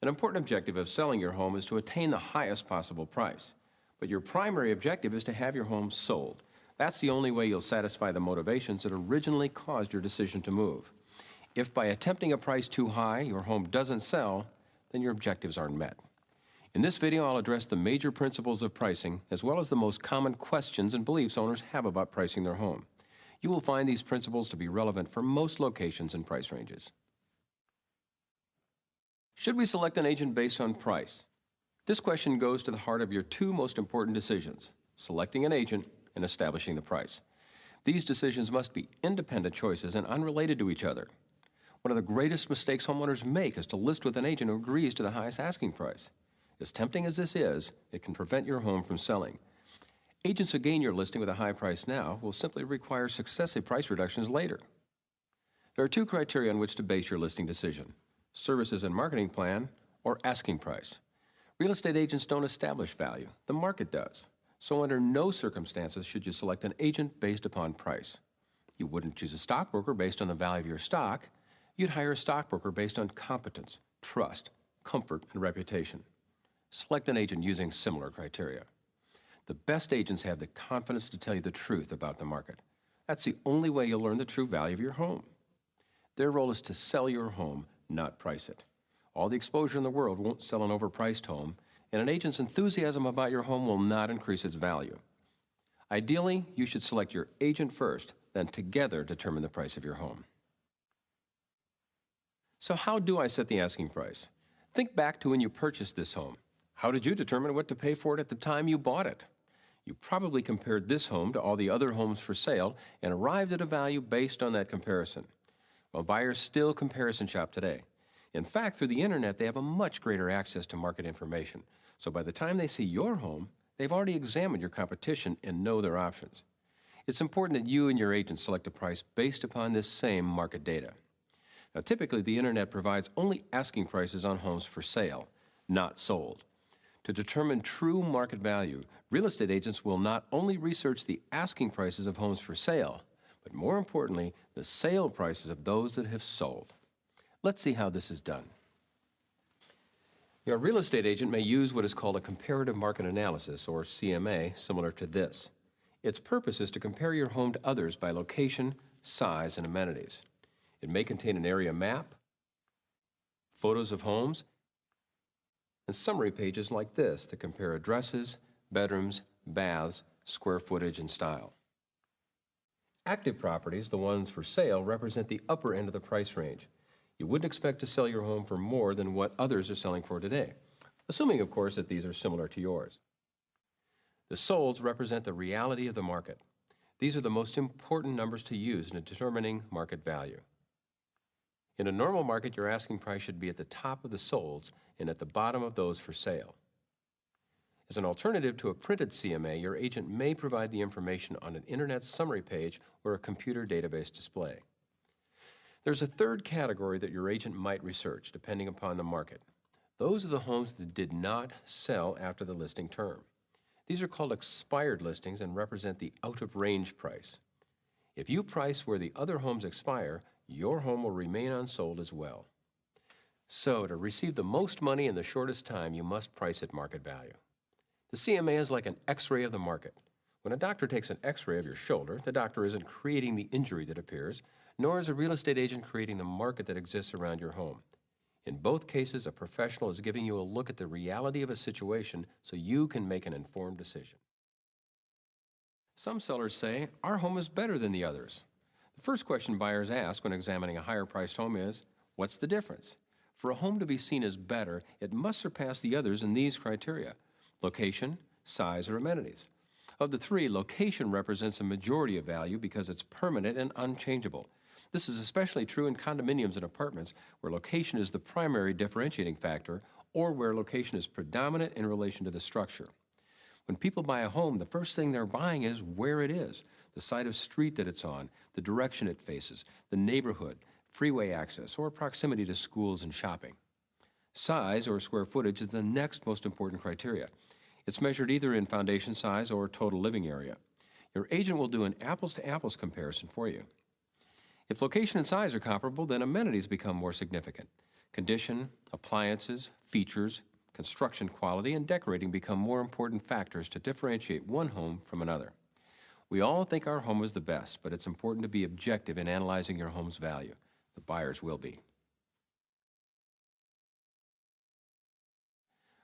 An important objective of selling your home is to attain the highest possible price. But your primary objective is to have your home sold. That's the only way you'll satisfy the motivations that originally caused your decision to move. If by attempting a price too high, your home doesn't sell, then your objectives aren't met. In this video, I'll address the major principles of pricing, as well as the most common questions and beliefs owners have about pricing their home. You will find these principles to be relevant for most locations and price ranges. Should we select an agent based on price? This question goes to the heart of your two most important decisions: selecting an agent and establishing the price. These decisions must be independent choices and unrelated to each other. One of the greatest mistakes homeowners make is to list with an agent who agrees to the highest asking price. As tempting as this is, it can prevent your home from selling. Agents who gain your listing with a high price now will simply require successive price reductions later. There are two criteria on which to base your listing decision: services and marketing plan, or asking price. Real estate agents don't establish value, the market does. So under no circumstances should you select an agent based upon price. You wouldn't choose a stockbroker based on the value of your stock. You'd hire a stockbroker based on competence, trust, comfort, and reputation. Select an agent using similar criteria. The best agents have the confidence to tell you the truth about the market. That's the only way you'll learn the true value of your home. Their role is to sell your home, not price it. All the exposure in the world won't sell an overpriced home, and an agent's enthusiasm about your home will not increase its value. Ideally, you should select your agent first, then together determine the price of your home. So how do I set the asking price? Think back to when you purchased this home. How did you determine what to pay for it at the time you bought it? You probably compared this home to all the other homes for sale and arrived at a value based on that comparison. Well, buyers still comparison shop today. In fact, through the internet, they have a much greater access to market information. So by the time they see your home, they've already examined your competition and know their options. It's important that you and your agent select a price based upon this same market data. Now, typically, the internet provides only asking prices on homes for sale, not sold. To determine true market value, real estate agents will not only research the asking prices of homes for sale, but more importantly, the sale prices of those that have sold. Let's see how this is done. Your real estate agent may use what is called a comparative market analysis, or CMA, similar to this. Its purpose is to compare your home to others by location, size, and amenities. It may contain an area map, photos of homes, and summary pages like this to compare addresses, bedrooms, baths, square footage, and style. Active properties, the ones for sale, represent the upper end of the price range. You wouldn't expect to sell your home for more than what others are selling for today, assuming, of course, that these are similar to yours. The solds represent the reality of the market. These are the most important numbers to use in determining market value. In a normal market, your asking price should be at the top of the solds and at the bottom of those for sale. As an alternative to a printed CMA, your agent may provide the information on an internet summary page or a computer database display. There's a third category that your agent might research, depending upon the market. Those are the homes that did not sell after the listing term. These are called expired listings and represent the out-of-range price. If you price where the other homes expire, your home will remain unsold as well. So, to receive the most money in the shortest time, you must price at market value. The CMA is like an X-ray of the market. When a doctor takes an X-ray of your shoulder, the doctor isn't creating the injury that appears, nor is a real estate agent creating the market that exists around your home. In both cases, a professional is giving you a look at the reality of a situation so you can make an informed decision. Some sellers say, our home is better than the others. The first question buyers ask when examining a higher-priced home is, what's the difference? For a home to be seen as better, it must surpass the others in these criteria: location, size, or amenities. Of the three, location represents a majority of value because it's permanent and unchangeable. This is especially true in condominiums and apartments where location is the primary differentiating factor or where location is predominant in relation to the structure. When people buy a home, the first thing they're buying is where it is, the side of street that it's on, the direction it faces, the neighborhood, freeway access, or proximity to schools and shopping. Size, or square footage, is the next most important criteria. It's measured either in foundation size or total living area. Your agent will do an apples-to-apples comparison for you. If location and size are comparable, then amenities become more significant. Condition, appliances, features, construction quality, and decorating become more important factors to differentiate one home from another. We all think our home is the best, but it's important to be objective in analyzing your home's value. The buyers will be.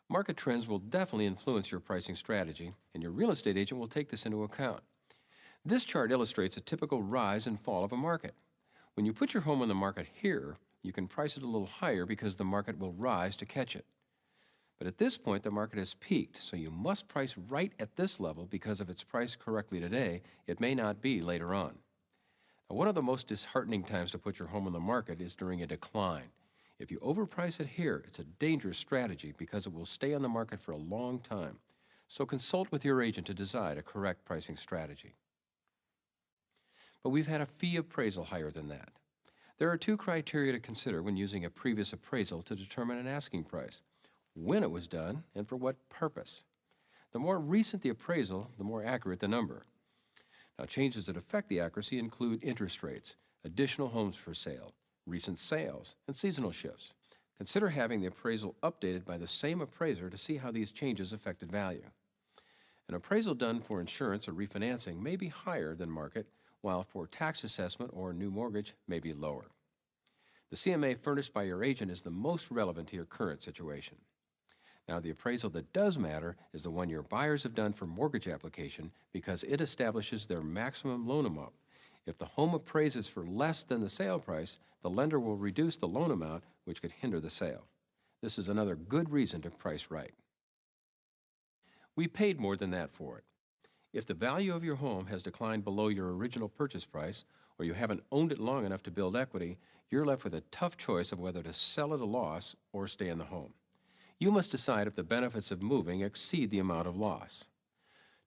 Market trends will definitely influence your pricing strategy, and your real estate agent will take this into account. This chart illustrates a typical rise and fall of a market. When you put your home on the market here, you can price it a little higher because the market will rise to catch it. But at this point, the market has peaked, so you must price right at this level because if it's priced correctly today, it may not be later on. Now, one of the most disheartening times to put your home on the market is during a decline. If you overprice it here, it's a dangerous strategy because it will stay on the market for a long time. So consult with your agent to decide a correct pricing strategy. But we've had a fee appraisal higher than that. There are two criteria to consider when using a previous appraisal to determine an asking price: when it was done and for what purpose. The more recent the appraisal, the more accurate the number. Now, changes that affect the accuracy include interest rates, additional homes for sale, recent sales, and seasonal shifts. Consider having the appraisal updated by the same appraiser to see how these changes affected value. An appraisal done for insurance or refinancing may be higher than market, while for tax assessment or new mortgage may be lower. The CMA furnished by your agent is the most relevant to your current situation. Now, the appraisal that does matter is the one your buyers have done for mortgage application because it establishes their maximum loan amount. If the home appraises for less than the sale price, the lender will reduce the loan amount, which could hinder the sale. This is another good reason to price right. We paid more than that for it. If the value of your home has declined below your original purchase price, or you haven't owned it long enough to build equity, you're left with a tough choice of whether to sell at a loss or stay in the home. You must decide if the benefits of moving exceed the amount of loss.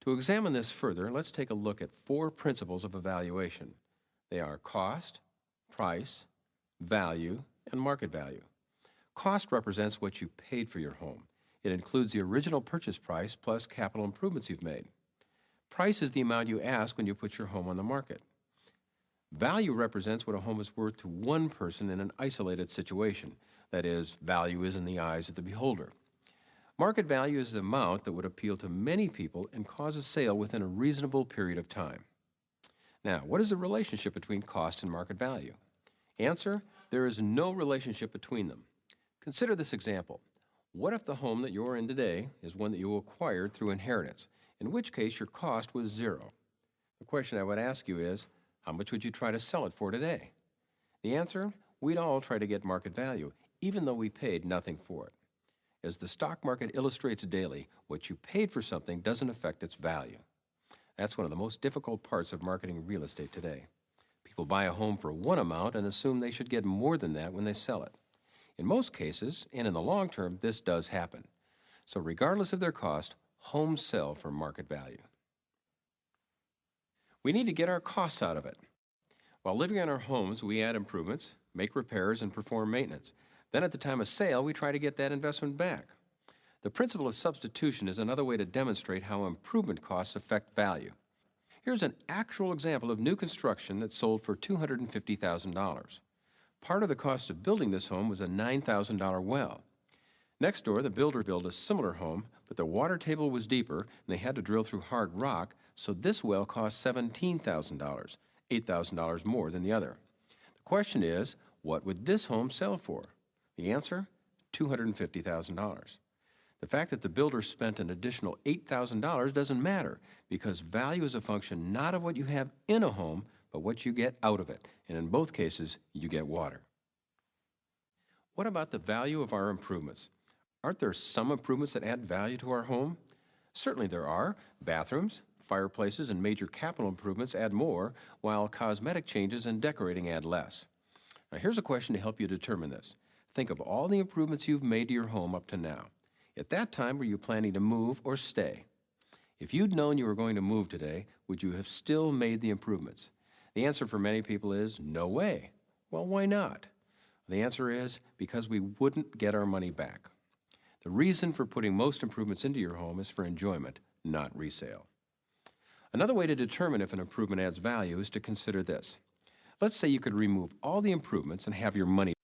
To examine this further, let's take a look at 4 principles of evaluation. They are cost, price, value, and market value. Cost represents what you paid for your home. It includes the original purchase price plus capital improvements you've made. Price is the amount you ask when you put your home on the market. Value represents what a home is worth to one person in an isolated situation. That is, value is in the eyes of the beholder. Market value is the amount that would appeal to many people and cause a sale within a reasonable period of time. Now, what is the relationship between cost and market value? Answer: there is no relationship between them. Consider this example. What if the home that you're in today is one that you acquired through inheritance, in which case your cost was 0? The question I would ask you is, how much would you try to sell it for today? The answer: we'd all try to get market value, even though we paid nothing for it. As the stock market illustrates daily, what you paid for something doesn't affect its value. That's one of the most difficult parts of marketing real estate today. People buy a home for one amount and assume they should get more than that when they sell it. In most cases, and in the long term, this does happen. So regardless of their cost, homes sell for market value. We need to get our costs out of it. While living in our homes, we add improvements, make repairs, and perform maintenance. Then at the time of sale, we try to get that investment back. The principle of substitution is another way to demonstrate how improvement costs affect value. Here's an actual example of new construction that sold for $250,000. Part of the cost of building this home was a $9,000 well. Next door, the builder built a similar home, but the water table was deeper and they had to drill through hard rock, so this well cost $17,000, $8,000 more than the other. The question is, what would this home sell for? The answer: $250,000. The fact that the builder spent an additional $8,000 doesn't matter because value is a function not of what you have in a home, but what you get out of it, and in both cases, you get water. What about the value of our improvements? Aren't there some improvements that add value to our home? Certainly there are. Bathrooms, fireplaces, and major capital improvements add more, while cosmetic changes and decorating add less. Now here's a question to help you determine this. Think of all the improvements you've made to your home up to now. At that time, were you planning to move or stay? If you'd known you were going to move today, would you have still made the improvements? The answer for many people is no way. Well, why not? The answer is because we wouldn't get our money back. The reason for putting most improvements into your home is for enjoyment, not resale. Another way to determine if an improvement adds value is to consider this. Let's say you could remove all the improvements and have your money